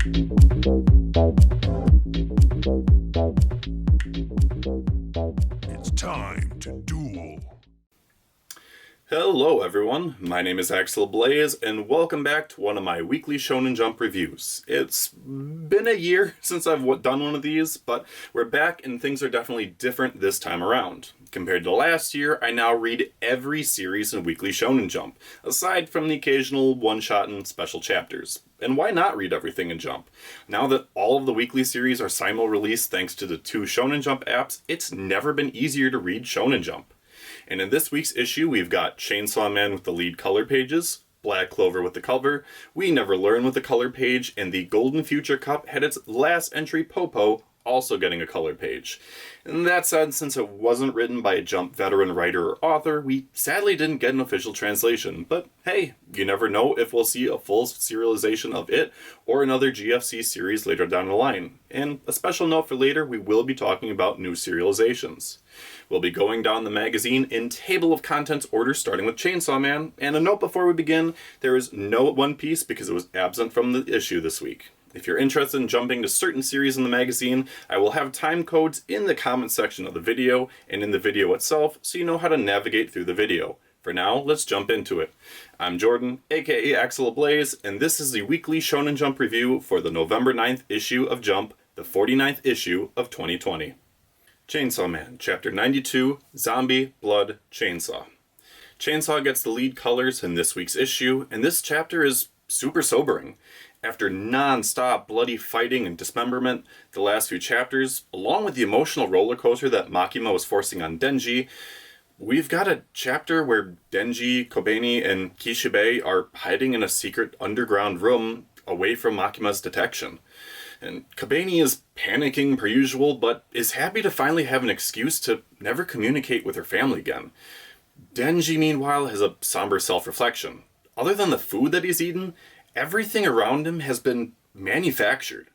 It's time to duel. Hello everyone, my name is Axel Blaze, and welcome back to one of my weekly Shonen Jump reviews. It's been a year since I've done one of these, but we're back and things are definitely different this time around. Compared to last year, I now read every series in Weekly Shonen Jump, aside from the occasional one-shot and special chapters. And why not read everything in Jump? Now that all of the weekly series are simul-released thanks to the two Shonen Jump apps, it's never been easier to read Shonen Jump. And in this week's issue, we've got Chainsaw Man with the lead color pages, Black Clover with the cover, We Never Learn with the color page, and the Golden Future Cup had its last entry, Popo, also getting a color page. And that said, since it wasn't written by a Jump veteran writer or author, we sadly didn't get an official translation. But hey, you never know if we'll see a full serialization of it or another GFC series later down the line. And a special note for later, we will be talking about new serializations. We'll be going down the magazine in table of contents order starting with Chainsaw Man. And a note before we begin, there is no One Piece because it was absent from the issue this week. If you're interested in jumping to certain series in the magazine, I will have time codes in the comment section of the video and in the video itself so you know how to navigate through the video. For now, let's jump into it. I'm Jordan, aka Axel Blaze, and this is the weekly Shonen Jump review for the November 9th issue of Jump, the 49th issue of 2020. Chainsaw Man, Chapter 92, Zombie, Blood, Chainsaw. Chainsaw gets the lead colors in this week's issue, and this chapter is super sobering. After non-stop bloody fighting and dismemberment, the last few chapters, along with the emotional roller coaster that Makima was forcing on Denji, we've got a chapter where Denji, Kobeni, and Kishibe are hiding in a secret underground room away from Makima's detection. And Kobeni is panicking per usual, but is happy to finally have an excuse to never communicate with her family again. Denji, meanwhile, has a somber self-reflection. Other than the food that he's eaten, everything around him has been manufactured,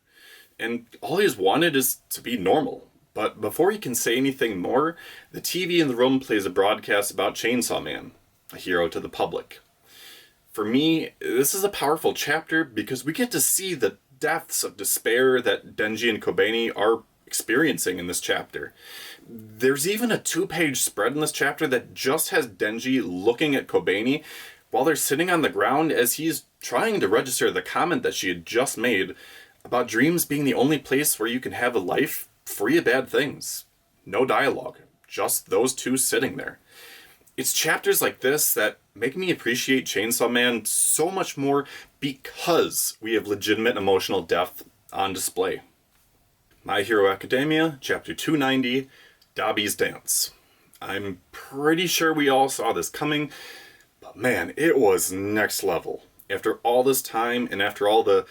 and all he's wanted is to be normal. But before he can say anything more, the TV in the room plays a broadcast about Chainsaw Man, a hero to the public. For me, this is a powerful chapter because we get to see the depths of despair that Denji and Kobeni are experiencing in this chapter. There's even a 2-page spread in this chapter that just has Denji looking at Kobeni while they're sitting on the ground as he's trying to register the comment that she had just made about dreams being the only place where you can have a life free of bad things. No dialogue, just those two sitting there. It's chapters like this that make me appreciate Chainsaw Man so much more because we have legitimate emotional depth on display. My Hero Academia, Chapter 290, Dabi's Dance. I'm pretty sure we all saw this coming, but man, it was next level. After all this time, and after all the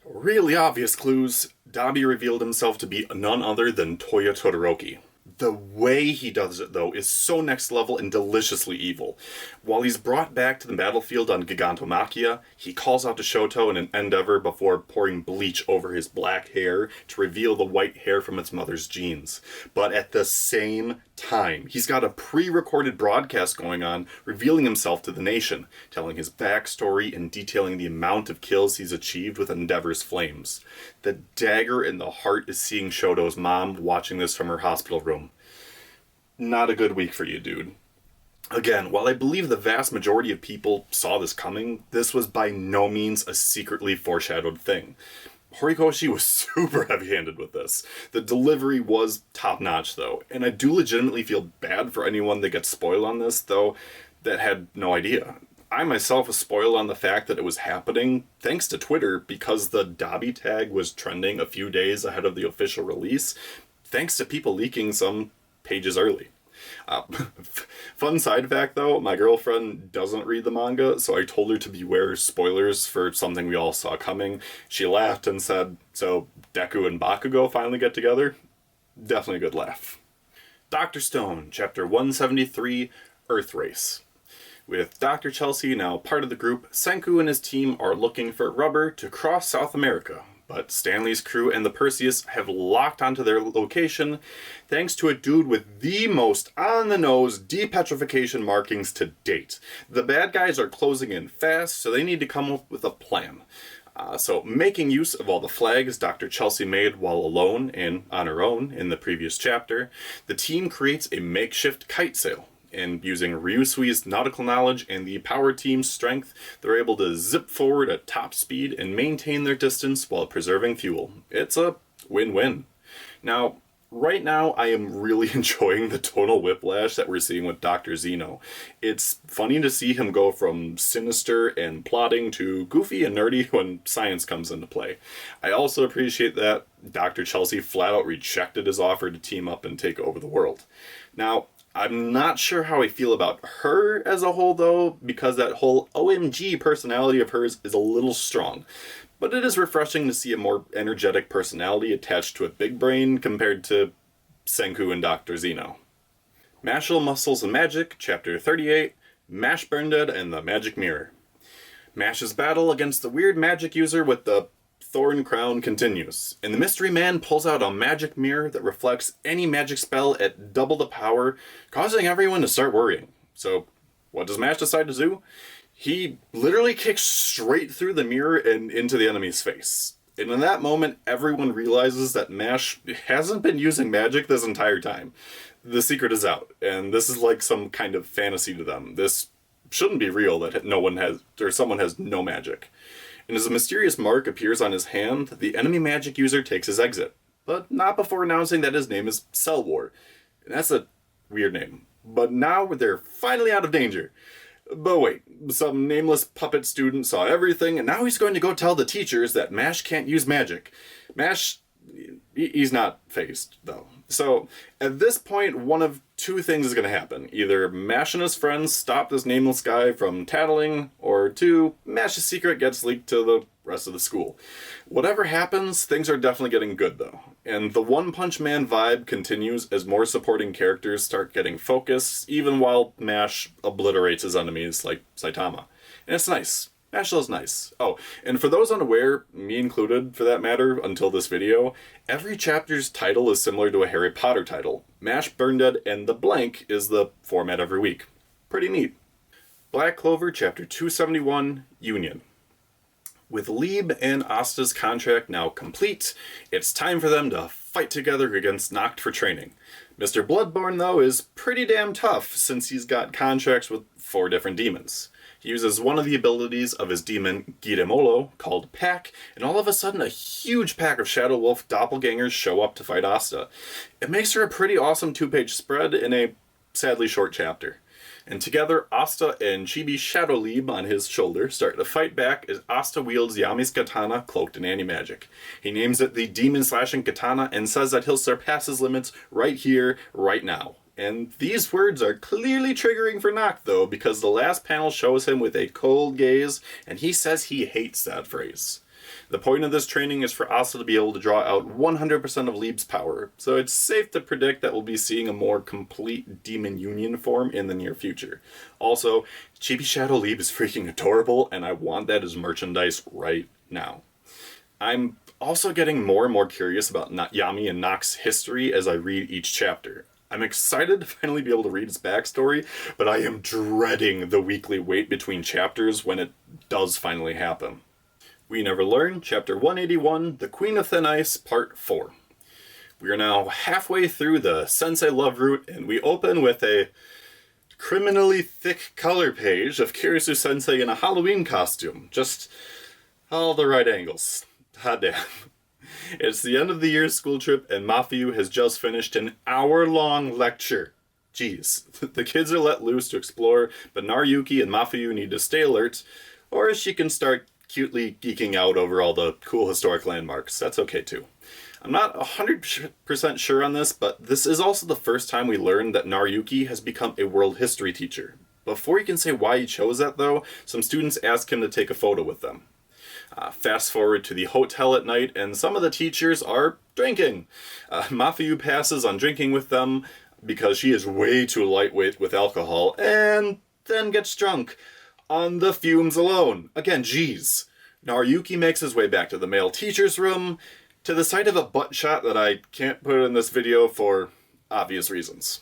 really obvious clues, Dabi revealed himself to be none other than Toya Todoroki. The way he does it, though, is so next level and deliciously evil. While he's brought back to the battlefield on Gigantomachia, he calls out to Shoto in an endeavor before pouring bleach over his black hair to reveal the white hair from its mother's genes. But at the same time, he's got a pre-recorded broadcast going on, revealing himself to the nation, telling his backstory and detailing the amount of kills he's achieved with Endeavor's flames. The dagger in the heart is seeing Shoto's mom watching this from her hospital room. Not a good week for you, dude. Again, while I believe the vast majority of people saw this coming, this was by no means a secretly foreshadowed thing. Horikoshi was super heavy-handed with this. The delivery was top-notch, though, and I do legitimately feel bad for anyone that gets spoiled on this, though, that had no idea. I myself was spoiled on the fact that it was happening thanks to Twitter because the Dabi tag was trending a few days ahead of the official release, thanks to people leaking some pages early. Fun side fact though, my girlfriend doesn't read the manga, so I told her to beware spoilers for something we all saw coming. She laughed and said, "So Deku and Bakugo finally get together?" Definitely a good laugh. Dr. Stone, Chapter 173, Earth Race. With Dr. Chelsea now part of the group, Senku and his team are looking for rubber to cross South America. But Stanley's crew and the Perseus have locked onto their location thanks to a dude with the most on-the-nose depetrification markings to date. The bad guys are closing in fast, so they need to come up with a plan. So making use of all the flags Dr. Chelsea made while alone and on her own in the previous chapter, the team creates a makeshift kite sail. And using Ryusui's nautical knowledge and the power team's strength, they're able to zip forward at top speed and maintain their distance while preserving fuel. It's a win-win. Now, right now, I am really enjoying the tonal whiplash that we're seeing with Dr. Zeno. It's funny to see him go from sinister and plotting to goofy and nerdy when science comes into play. I also appreciate that Dr. Chelsea flat out rejected his offer to team up and take over the world. Now, I'm not sure how I feel about her as a whole, though, because that whole OMG personality of hers is a little strong. But it is refreshing to see a more energetic personality attached to a big brain compared to Senku and Dr. Zeno. Mashle, Muscles and Magic, Chapter 38, Mash Burnedead and the Magic Mirror. Mash's battle against the weird magic user with the Thorn Crown continues, and the mystery man pulls out a magic mirror that reflects any magic spell at double the power, causing everyone to start worrying. So, what does Mash decide to do? He literally kicks straight through the mirror and into the enemy's face. And in that moment, everyone realizes that Mash hasn't been using magic this entire time. The secret is out, and this is like some kind of fantasy to them. This shouldn't be real that someone has no magic. And as a mysterious mark appears on his hand, the enemy magic user takes his exit. But not before announcing that his name is Cell War. And that's a weird name. But now they're finally out of danger. But wait, some nameless puppet student saw everything, and now he's going to go tell the teachers that Mash can't use magic. Mash, he's not phased, though. So, at this point, one of two things is going to happen. Either Mash and his friends stop this nameless guy from tattling, or two, Mash's secret gets leaked to the rest of the school. Whatever happens, things are definitely getting good, though. And the One Punch Man vibe continues as more supporting characters start getting focus, even while Mash obliterates his enemies like Saitama. And it's nice. Mashle is nice. Oh, and for those unaware, me included for that matter, until this video, every chapter's title is similar to a Harry Potter title. Mash, Burnedead, and the blank is the format every week. Pretty neat. Black Clover, Chapter 271, Union. With Lieb and Asta's contract now complete, it's time for them to fight together against Noct for training. Mr. Bloodborne, though, is pretty damn tough since he's got contracts with 4 different demons. He uses one of the abilities of his demon, Giremolo, called Pack, and all of a sudden a huge pack of Shadow Wolf doppelgangers show up to fight Asta. It makes her a pretty awesome 2-page spread in a sadly short chapter. And together, Asta and Chibi Shadow Lieb on his shoulder start to fight back as Asta wields Yami's katana cloaked in anti-magic. He names it the Demon Slashing Katana and says that he'll surpass his limits right here, right now. And these words are clearly triggering for Noct, though, because the last panel shows him with a cold gaze, and he says he hates that phrase. The point of this training is for Asta to be able to draw out 100% of Lieb's power, so it's safe to predict that we'll be seeing a more complete Demon Union form in the near future. Also, Chibi Shadow Lieb is freaking adorable, and I want that as merchandise right now. I'm also getting more and more curious about Yami and Noct's history as I read each chapter. I'm excited to finally be able to read his backstory, but I am dreading the weekly wait between chapters when it does finally happen. We Never Learn, Chapter 181, The Queen of Thin Ice, Part 4. We are now halfway through the Sensei Love route, and we open with a criminally thick color page of Kirisu Sensei in a Halloween costume. Just all the right angles. Hot damn. It's the end of the year's school trip, and Mafiu has just finished an hour-long lecture. Jeez. The kids are let loose to explore, but Naruyuki and Mafiu need to stay alert, or she can start cutely geeking out over all the cool historic landmarks. That's okay, too. I'm not 100% sure on this, but this is also the first time we learn that Naruyuki has become a world history teacher. Before you can say why he chose that, though, some students ask him to take a photo with them. Fast forward to the hotel at night, and some of the teachers are drinking. Mafiu passes on drinking with them because she is way too lightweight with alcohol, and then gets drunk on the fumes alone. Again, geez. Naruyuki makes his way back to the male teacher's room, to the site of a butt shot that I can't put in this video for obvious reasons.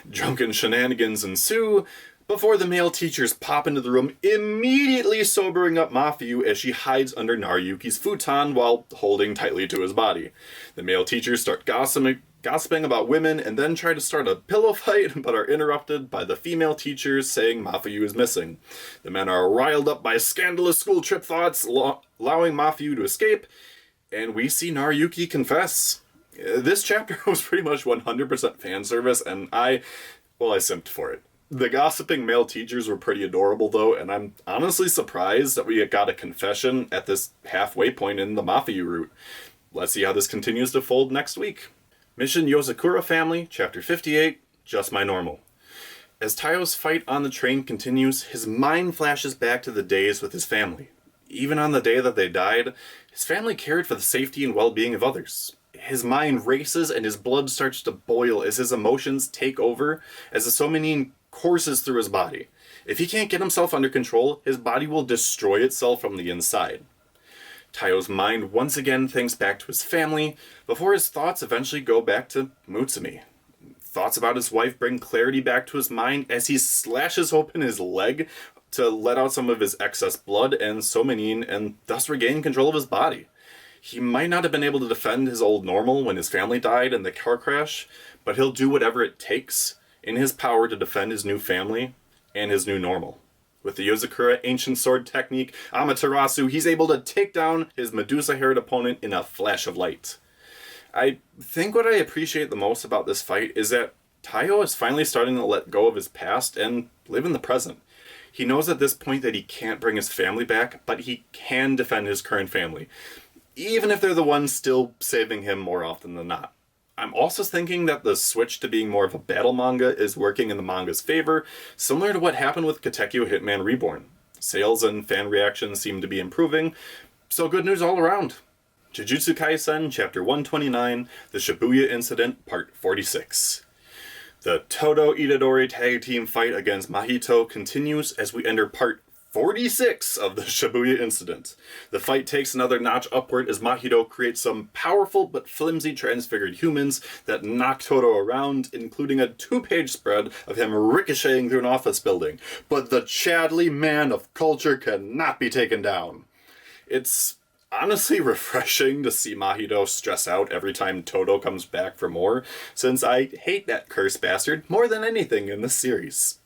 Drunken shenanigans ensue, before the male teachers pop into the room, immediately sobering up Mafuyu as she hides under Naruyuki's futon while holding tightly to his body. The male teachers start gossiping about women and then try to start a pillow fight, but are interrupted by the female teachers saying Mafuyu is missing. The men are riled up by scandalous school trip thoughts, allowing Mafuyu to escape, and we see Naruyuki confess. This chapter was pretty much 100% fan service, and I simped for it. The gossiping male teachers were pretty adorable, though, and I'm honestly surprised that we got a confession at this halfway point in the Mafuyu route. Let's see how this continues to fold next week. Mission Yozakura Family, Chapter 58, Just My Normal. As Tayo's fight on the train continues, his mind flashes back to the days with his family. Even on the day that they died, his family cared for the safety and well-being of others. His mind races and his blood starts to boil as his emotions take over, as the somenin courses through his body. If he can't get himself under control, his body will destroy itself from the inside. Tayo's mind once again thinks back to his family, before his thoughts eventually go back to Mutsumi. Thoughts about his wife bring clarity back to his mind as he slashes open his leg to let out some of his excess blood and somenin and thus regain control of his body. He might not have been able to defend his old normal when his family died in the car crash, but he'll do whatever it takes in his power to defend his new family and his new normal. With the Yozakura ancient sword technique, Amaterasu, he's able to take down his Medusa-haired opponent in a flash of light. I think what I appreciate the most about this fight is that Tayo is finally starting to let go of his past and live in the present. He knows at this point that he can't bring his family back, but he can defend his current family, even if they're the ones still saving him more often than not. I'm also thinking that the switch to being more of a battle manga is working in the manga's favor, similar to what happened with Katekyo Hitman Reborn. Sales and fan reactions seem to be improving, so good news all around. Jujutsu Kaisen, Chapter 129, The Shibuya Incident, Part 46. The Todo Itadori tag team fight against Mahito continues as we enter Part 46 of the Shibuya Incident. The fight takes another notch upward as Mahito creates some powerful but flimsy transfigured humans that knock Todo around, including a 2-page spread of him ricocheting through an office building. But the Chadley man of culture cannot be taken down. It's honestly refreshing to see Mahito stress out every time Todo comes back for more, since I hate that cursed bastard more than anything in this series.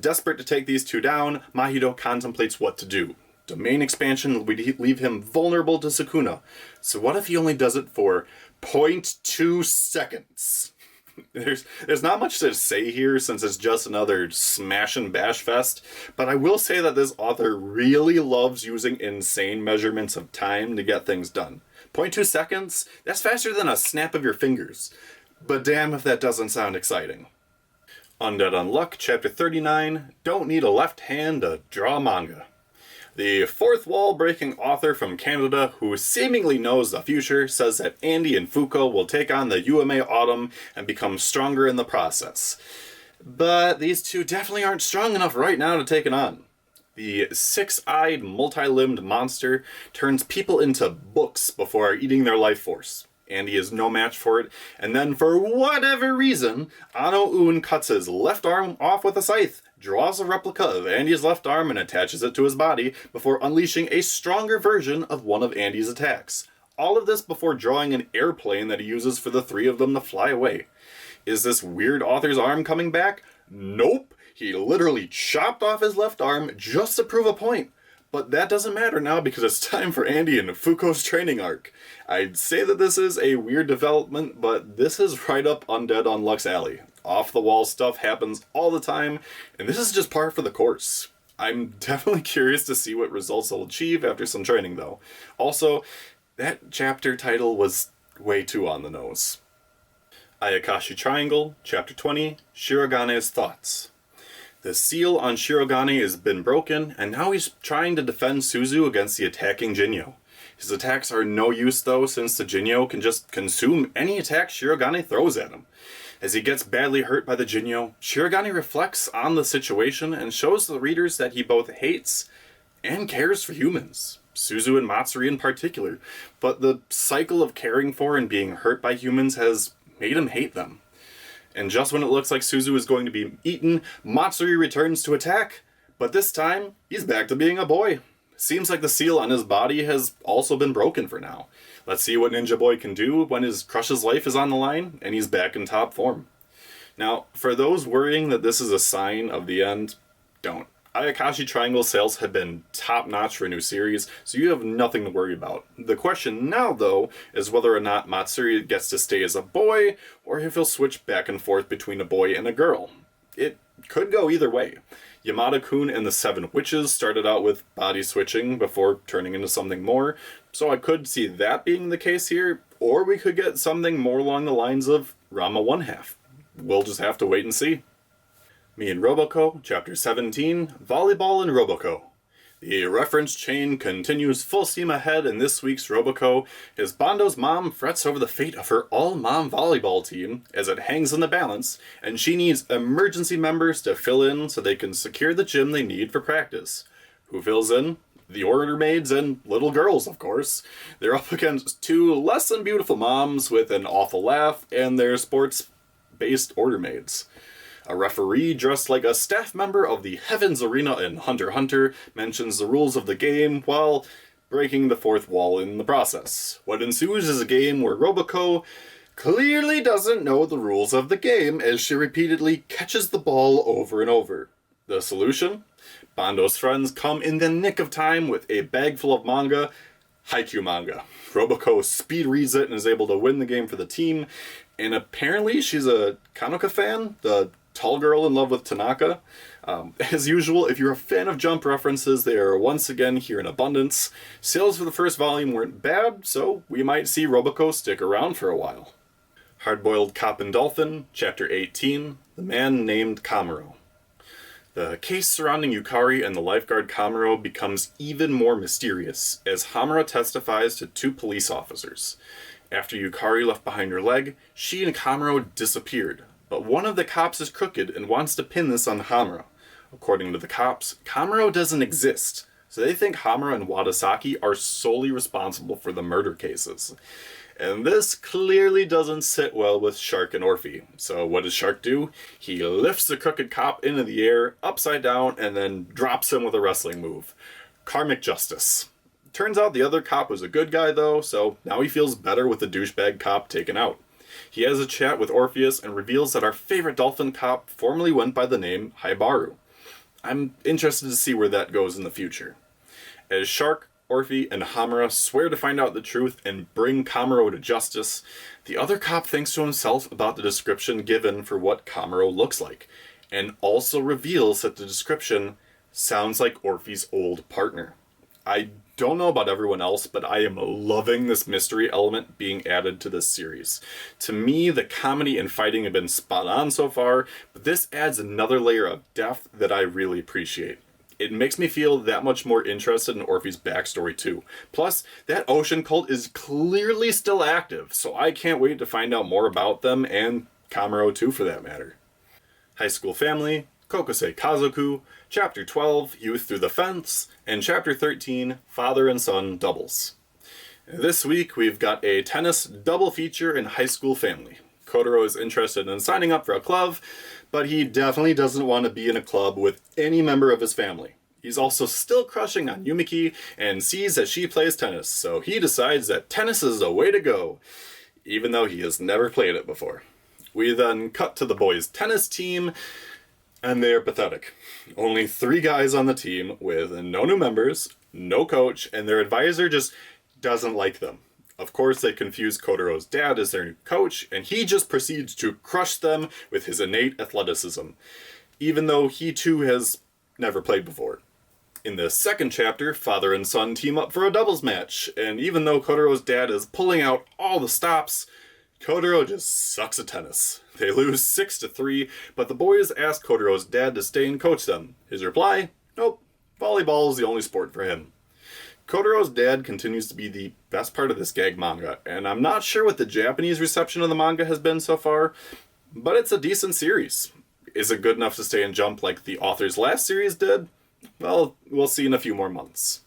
Desperate to take these two down, Mahito contemplates what to do. Domain expansion would leave him vulnerable to Sukuna, so what if he only does it for 0.2 seconds? There's not much to say here since it's just another smash and bash fest, but I will say that this author really loves using insane measurements of time to get things done. 0.2 seconds? That's faster than a snap of your fingers. But damn if that doesn't sound exciting. Undead Unluck, Chapter 39, Don't Need a Left Hand to Draw Manga. The fourth wall-breaking author from Canada, who seemingly knows the future, says that Andy and Fuko will take on the UMA Autumn and become stronger in the process. But these two definitely aren't strong enough right now to take it on. The six-eyed, multi-limbed monster turns people into books before eating their life force. Andy is no match for it, and then for whatever reason, Ano Un cuts his left arm off with a scythe, draws a replica of Andy's left arm and attaches it to his body before unleashing a stronger version of one of Andy's attacks. All of this before drawing an airplane that he uses for the three of them to fly away. Is this weird author's arm coming back? Nope! He literally chopped off his left arm just to prove a point. But that doesn't matter now because it's time for Andy and Fuko's training arc. I'd say that this is a weird development, but this is right up Undead Unluck's alley. Off-the-wall stuff happens all the time, and this is just par for the course. I'm definitely curious to see what results they'll achieve after some training, though. Also, that chapter title was way too on the nose. Ayakashi Triangle, Chapter 20, Shirogane's Thoughts. The seal on Shirogane has been broken, and now he's trying to defend Suzu against the attacking Jinyo. His attacks are no use though, since the Jinyo can just consume any attack Shirogane throws at him. As he gets badly hurt by the Jinyo, Shirogane reflects on the situation and shows the readers that he both hates and cares for humans. Suzu and Matsuri in particular, but the cycle of caring for and being hurt by humans has made him hate them. And just when it looks like Suzu is going to be eaten, Matsuri returns to attack, but this time, he's back to being a boy. Seems like the seal on his body has also been broken for now. Let's see what Ninja Boy can do when his crush's life is on the line, and he's back in top form. Now, for those worrying that this is a sign of the end, don't. Ayakashi Triangle sales have been top-notch for a new series, so you have nothing to worry about. The question now, though, is whether or not Matsuri gets to stay as a boy, or if he'll switch back and forth between a boy and a girl. It could go either way. Yamada-kun and the Seven Witches started out with body switching before turning into something more, so I could see that being the case here, or we could get something more along the lines of Rama 1/2. We'll just have to wait and see. Me and Roboco, Chapter 17, Volleyball and Roboco. The reference chain continues full steam ahead in this week's Roboco as Bando's mom frets over the fate of her all-mom volleyball team as it hangs in the balance, and she needs emergency members to fill in so they can secure the gym they need for practice. Who fills in? The order maids and little girls, of course. They're up against two less than beautiful moms with an awful laugh and their sports-based order maids. A referee dressed like a staff member of the Heavens Arena in Hunter x Hunter mentions the rules of the game while breaking the fourth wall in the process. What ensues is a game where Roboco clearly doesn't know the rules of the game as she repeatedly catches the ball over and over. The solution? Bando's friends come in the nick of time with a bag full of manga, Haikyuu manga. Roboco speed reads it and is able to win the game for the team, and apparently she's a Kanoka fan, the tall girl in love with Tanaka. As usual, if you're a fan of Jump references, they are once again here in abundance. Sales for the first volume weren't bad, so we might see Roboco stick around for a while. Hardboiled Cop and Dolphin, Chapter 18, The Man Named Kamuro. The case surrounding Yukari and the lifeguard Kamuro becomes even more mysterious as Hamura testifies to two police officers. After Yukari left behind her leg, she and Kamuro disappeared. But one of the cops is crooked and wants to pin this on Hamura. According to the cops, Kamuro doesn't exist, so they think Hamura and Wadasaki are solely responsible for the murder cases. And this clearly doesn't sit well with Shark and Orphe. So what does Shark do? He lifts the crooked cop into the air, upside down, and then drops him with a wrestling move. Karmic justice. Turns out the other cop was a good guy though, so now he feels better with the douchebag cop taken out. He has a chat with Orpheus and reveals that our favorite dolphin cop formerly went by the name Haibaru. I'm interested to see where that goes in the future. As Shark, Orphe, and Hamura swear to find out the truth and bring Kamuro to justice, the other cop thinks to himself about the description given for what Kamuro looks like, and also reveals that the description sounds like Orphe's old partner. I don't know about everyone else, but I am loving this mystery element being added to this series. To me, the comedy and fighting have been spot on so far, but this adds another layer of depth that I really appreciate. It makes me feel that much more interested in Orphe's backstory too. Plus, that ocean cult is clearly still active, so I can't wait to find out more about them, and Kamuro too for that matter. High School Family, Kokosei Kazoku, Chapter 12, Youth Through the Fence, and Chapter 13, Father and Son Doubles. This week we've got a tennis double feature in High School Family. Kotaro is interested in signing up for a club, but he definitely doesn't want to be in a club with any member of his family. He's also still crushing on Yumiki and sees that she plays tennis, so he decides that tennis is the way to go, even though he has never played it before. We then cut to the boys' tennis team, and they are pathetic. Only 3 guys on the team with no new members, no coach, and their advisor just doesn't like them. Of course, they confuse Kotaro's dad as their new coach, and he just proceeds to crush them with his innate athleticism, even though he too has never played before. In the second chapter, father and son team up for a doubles match, and even though Kotaro's dad is pulling out all the stops, Kotaro just sucks at tennis. They lose 6-3, but the boys ask Kotaro's dad to stay and coach them. His reply? Nope, volleyball is the only sport for him. Kotaro's dad continues to be the best part of this gag manga, and I'm not sure what the Japanese reception of the manga has been so far, but it's a decent series. Is it good enough to stay in Jump like the author's last series did? Well, we'll see in a few more months.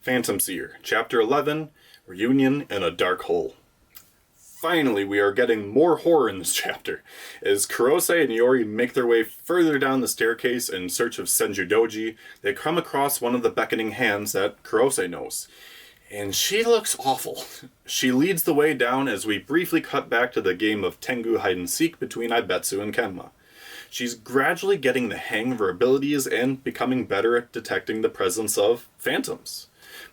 Phantom Seer, Chapter 11, Reunion in a Dark Hole. finally, we are getting more horror in this chapter. As Kurose and Iori make their way further down the staircase in search of Senju Doji, they come across one of the beckoning hands that Kurose knows. And she looks awful. She leads the way down as we briefly cut back to the game of Tengu hide and seek between Aibetsu and Kenma. She's gradually getting the hang of her abilities and becoming better at detecting the presence of phantoms.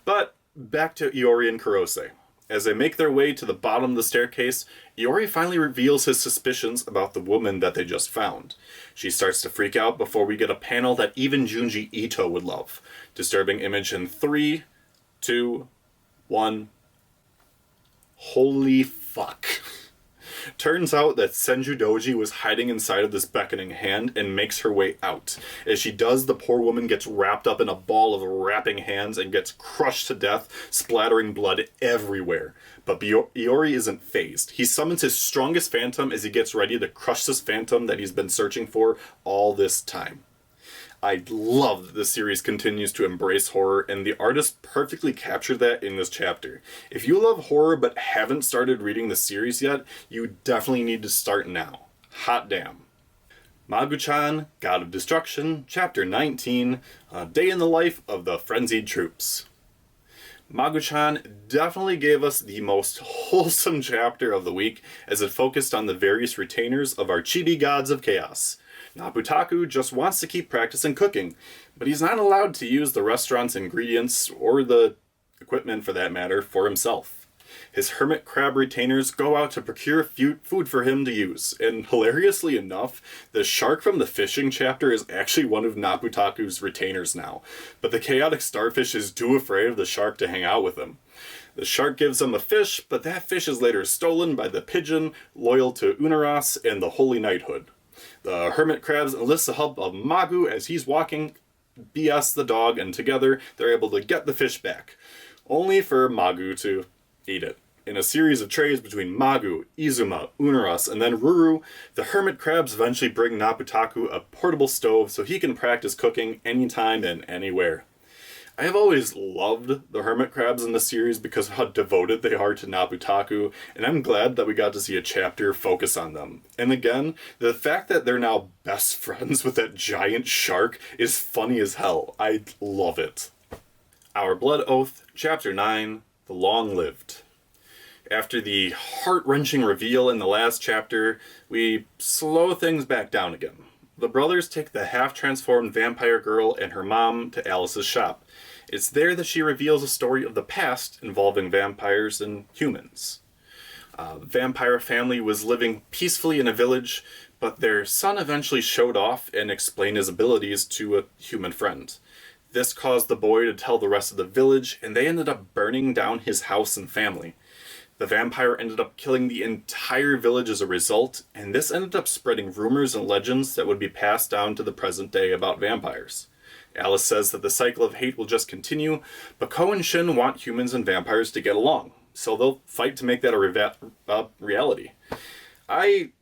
But back to Iori and Kurose. As they make their way to the bottom of the staircase, Iori finally reveals his suspicions about the woman that they just found. She starts to freak out before we get a panel that even Junji Ito would love. Disturbing image in 3, 2, 1. Holy fuck. Turns out that Senju Doji was hiding inside of this beckoning hand and makes her way out. As she does, the poor woman gets wrapped up in a ball of wrapping hands and gets crushed to death, splattering blood everywhere. But Iori isn't fazed. He summons his strongest phantom as he gets ready to crush this phantom that he's been searching for all this time. I love that this series continues to embrace horror, and the artist perfectly captured that in this chapter. If you love horror but haven't started reading the series yet, you definitely need to start now. Hot damn. Magu-chan, God of Destruction, Chapter 19, A Day in the Life of the Frenzied Troops. Magu-chan definitely gave us the most wholesome chapter of the week as it focused on the various retainers of our chibi gods of chaos. Nobutaku just wants to keep practicing cooking, but he's not allowed to use the restaurant's ingredients, or the equipment for that matter, for himself. His hermit crab retainers go out to procure food for him to use, and hilariously enough, the shark from the fishing chapter is actually one of Nobutaku's retainers now, but the chaotic starfish is too afraid of the shark to hang out with him. The shark gives him a fish, but that fish is later stolen by the pigeon, loyal to Unaras and the Holy Knighthood. The hermit crabs enlist the help of Magu as he's walking BS the dog, and together they're able to get the fish back, only for Magu to eat it. In a series of trays between Magu, Izuma, Unaras, and then Ruru, the hermit crabs eventually bring Nobutaku a portable stove so he can practice cooking anytime and anywhere. I have always loved the hermit crabs in the series because of how devoted they are to Nobutaku, and I'm glad that we got to see a chapter focus on them. And again, the fact that they're now best friends with that giant shark is funny as hell. I love it. Our Blood Oath, Chapter 9, The Long-Lived. After the heart-wrenching reveal in the last chapter, we slow things back down again. The brothers take the half-transformed vampire girl and her mom to Alice's shop. It's there that she reveals a story of the past involving vampires and humans. The vampire family was living peacefully in a village, but their son eventually showed off and explained his abilities to a human friend. This caused the boy to tell the rest of the village, and they ended up burning down his house and family. The vampire ended up killing the entire village as a result, and this ended up spreading rumors and legends that would be passed down to the present day about vampires. Alice says that the cycle of hate will just continue, but Ko and Shin want humans and vampires to get along, so they'll fight to make that a reality. I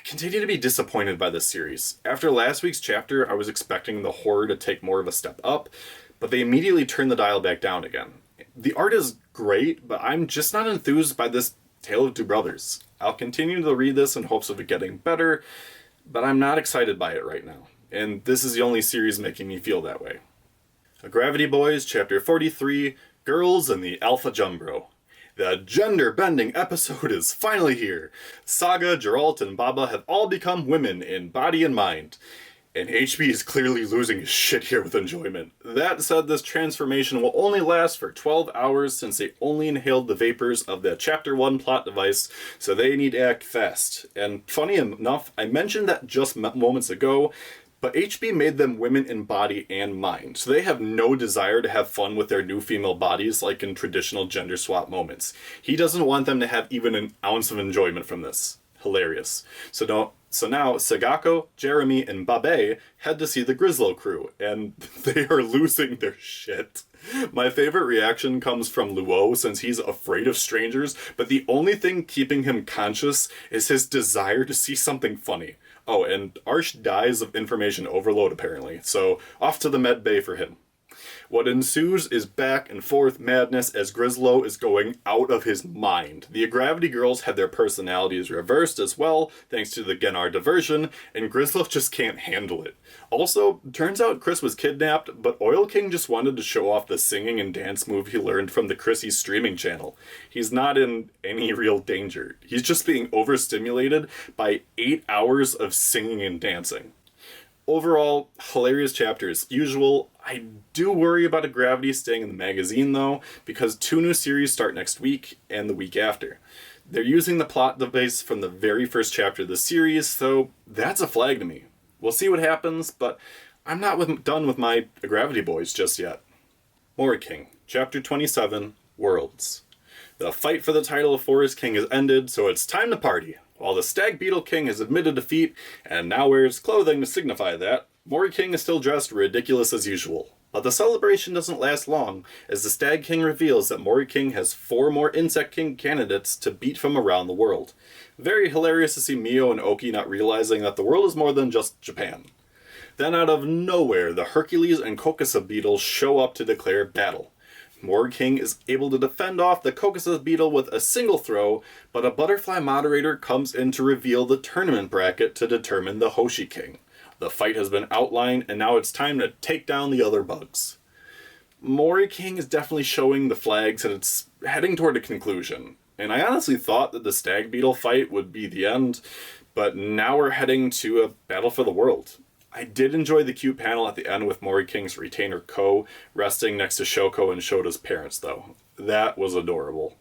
continue to be disappointed by this series. After last week's chapter, I was expecting the horror to take more of a step up, but they immediately turned the dial back down again. The art is great, but I'm just not enthused by this Tale of Two Brothers. I'll continue to read this in hopes of it getting better, but I'm not excited by it right now. And this is the only series making me feel that way. A Gravity Boys, Chapter 43, Girls in the Alpha Jumbro. The gender-bending episode is finally here. Saga, Geralt, and Baba have all become women in body and mind. And HB is clearly losing his shit here with enjoyment. That said, this transformation will only last for 12 hours since they only inhaled the vapors of the Chapter 1 plot device, so they need to act fast. And funny enough, I mentioned that just moments ago, but HB made them women in body and mind, so they have no desire to have fun with their new female bodies like in traditional gender swap moments. He doesn't want them to have even an ounce of enjoyment from this. Hilarious. So now Sagako, Jeremy, and Babe head to see the Grislow crew, and they are losing their shit. My favorite reaction comes from Luo, since he's afraid of strangers, but the only thing keeping him conscious is his desire to see something funny. Oh, and Arsh dies of information overload apparently, so off to the med bay for him. What ensues is back and forth madness as Grislow is going out of his mind. The Gravity Girls had their personalities reversed as well, thanks to the Gennar diversion, and Grislow just can't handle it. Also, turns out Chris was kidnapped, but Oil King just wanted to show off the singing and dance move he learned from the Chrissy streaming channel. He's not in any real danger. He's just being overstimulated by 8 hours of singing and dancing. Overall, hilarious chapter as usual. I do worry about a Gravity staying in the magazine though, because 2 new series start next week and the week after. They're using the plot device from the very first chapter of the series, so that's a flag to me. We'll see what happens, but I'm not done with my Gravity Boys just yet. Mori King, Chapter 27, Worlds. The fight for the title of Forest King has ended, so it's time to party. While the Stag Beetle King has admitted defeat and now wears clothing to signify that, Mori King is still dressed ridiculous as usual. But the celebration doesn't last long, as the Stag King reveals that Mori King has 4 more Insect King candidates to beat from around the world. Very hilarious to see Mio and Oki not realizing that the world is more than just Japan. Then out of nowhere, the Hercules and Kokusa beetles show up to declare battle. Mori King is able to defend off the Kokusa beetle with a single throw, but a butterfly moderator comes in to reveal the tournament bracket to determine the Hoshi King. The fight has been outlined, and now it's time to take down the other bugs. Mori King is definitely showing the flags that it's heading toward a conclusion, and I honestly thought that the Stag Beetle fight would be the end, but now we're heading to a battle for the world. I did enjoy the cute panel at the end with Mori King's retainer Ko resting next to Shoko and Shota's parents, though. That was adorable.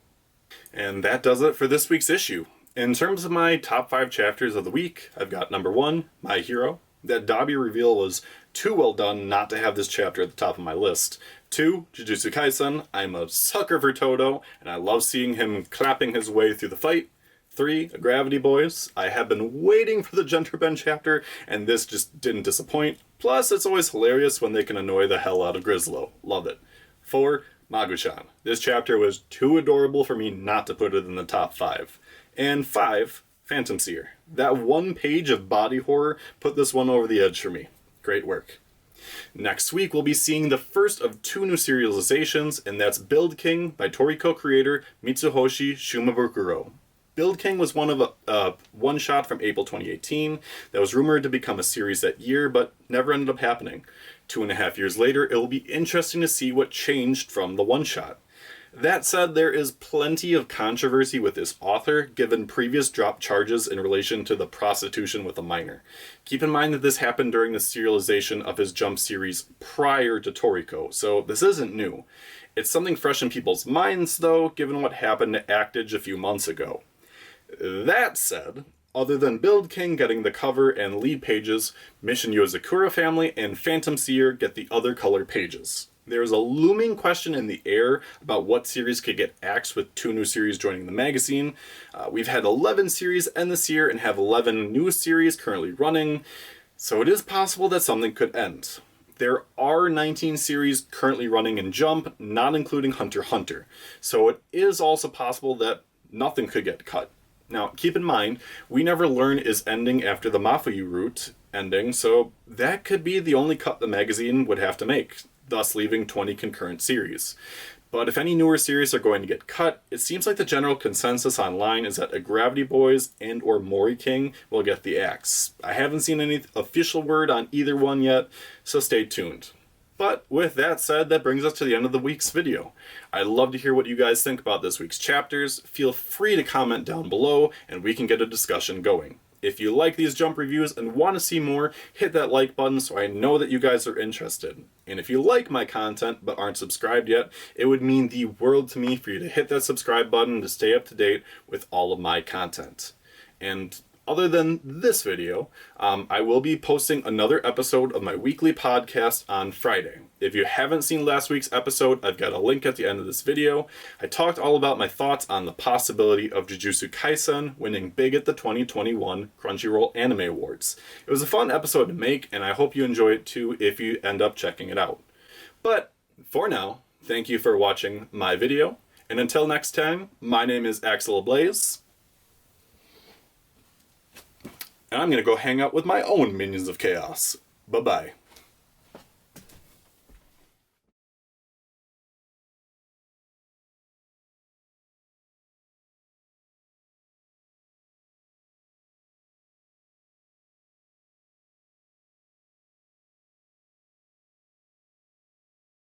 And that does it for this week's issue. In terms of my top 5 chapters of the week, I've got number 1, My Hero. That Dabi reveal was too well done not to have this chapter at the top of my list. 2, Jujutsu Kaisen. I'm a sucker for Todo, and I love seeing him clapping his way through the fight. 3, Gravity Boys. I have been waiting for the Genderben chapter, and this just didn't disappoint. Plus, it's always hilarious when they can annoy the hell out of Grislow. Love it. 4, Magu-chan. This chapter was too adorable for me not to put it in the top 5. And 5, Phantom Seer. That one page of body horror put this one over the edge for me. Great work. Next week, we'll be seeing the first of 2 new serializations, and that's Build King by Toriko creator Mitsuhoshi Shumabukuro. Build King was one of a one-shot from April 2018 that was rumored to become a series that year, but never ended up happening. 2.5 years later, it will be interesting to see what changed from the one-shot. That said, there is plenty of controversy with this author, given previous dropped charges in relation to the prostitution with a minor. Keep in mind that this happened during the serialization of his Jump series prior to Toriko, so this isn't new. It's something fresh in people's minds, though, given what happened to Actage a few months ago. That said, other than Build King getting the cover and lead pages, Mission Yozakura Family and Phantom Seer get the other color pages. There is a looming question in the air about what series could get axed with 2 new series joining the magazine. We've had 11 series end this year and have 11 new series currently running, so it is possible that something could end. There are 19 series currently running in Jump, not including Hunter x Hunter, so it is also possible that nothing could get cut. Now, keep in mind, We Never Learn is ending after the Mafuyu route ending, so that could be the only cut the magazine would have to make, thus leaving 20 concurrent series. But if any newer series are going to get cut, it seems like the general consensus online is that a Gravity Boys and or Mori King will get the axe. I haven't seen any official word on either one yet, so stay tuned. But with that said, that brings us to the end of the week's video. I'd love to hear what you guys think about this week's chapters. Feel free to comment down below and we can get a discussion going. If you like these Jump reviews and want to see more, hit that like button so I know that you guys are interested. And if you like my content but aren't subscribed yet, it would mean the world to me for you to hit that subscribe button to stay up to date with all of my content. And other than this video, I will be posting another episode of my weekly podcast on Friday. If you haven't seen last week's episode, I've got a link at the end of this video. I talked all about my thoughts on the possibility of Jujutsu Kaisen winning big at the 2021 Crunchyroll Anime Awards. It was a fun episode to make, and I hope you enjoy it too if you end up checking it out. But for now, thank you for watching my video, and until next time, my name is Axel Ablaze, and I'm going to go hang out with my own Minions of Chaos. Bye-bye.